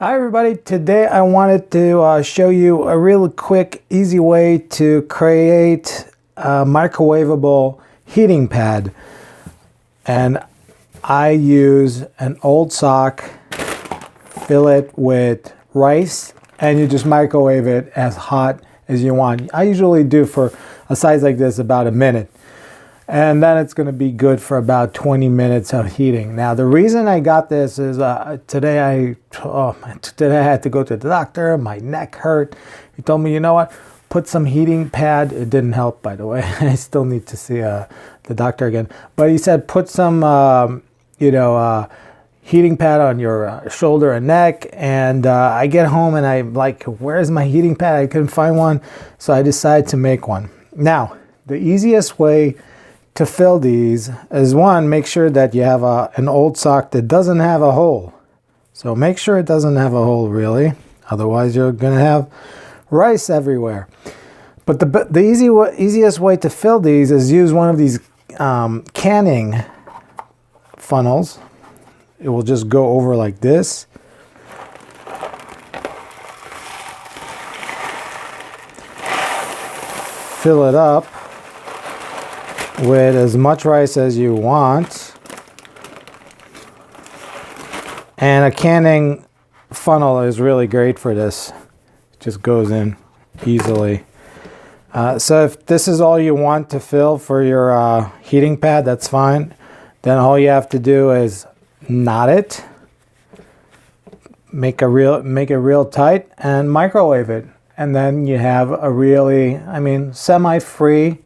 Hi everybody, today I wanted to show you a really quick, easy way to create a microwavable heating pad. And I use an old sock, fill it with rice, and you just microwave it as hot as you want. I usually do for a size like this about a minute. And then it's going to be good for about 20 minutes of heating. Now, the reason I got this is today I had to go to the doctor. My neck hurt. He told me, you know what, put some heating pad. It didn't help, by the way. I still need to see the doctor again. But he said put some, heating pad on your shoulder and neck. And I get home and I'm like, where's my heating pad? I couldn't find one. So I decided to make one. Now, the easiest way to fill these is, one, make sure that you have an old sock that doesn't have a hole. So make sure it doesn't have a hole, really. Otherwise, you're going to have rice everywhere. But the easiest way to fill these is use one of these canning funnels. It will just go over like this. Fill it up with as much rice as you want. And a canning funnel is really great for this. It just goes in easily. So if this is all you want to fill for your heating pad, that's fine. Then all you have to do is knot it, make it real tight, and microwave it. And then you have a really, semi-free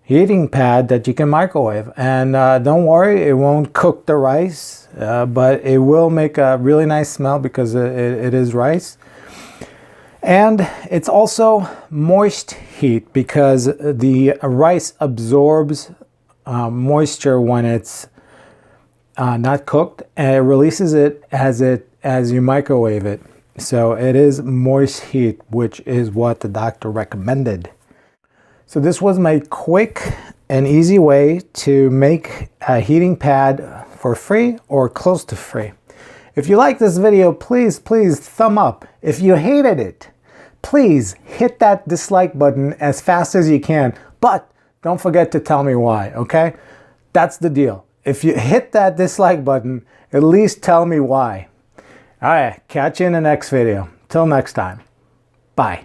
heating pad that you can microwave. And don't worry, it won't cook the rice, but it will make a really nice smell because it is rice. And it's also moist heat because the rice absorbs moisture when it's not cooked, and it releases it as you microwave it. So it is moist heat, which is what the doctor recommended. So this was my quick and easy way to make a heating pad for free or close to free. If you like this video, please thumb up. If you hated it, please hit that dislike button as fast as you can. But don't forget to tell me why, okay? That's the deal. If you hit that dislike button, at least tell me why. All right, catch you in the next video. Till next time. Bye.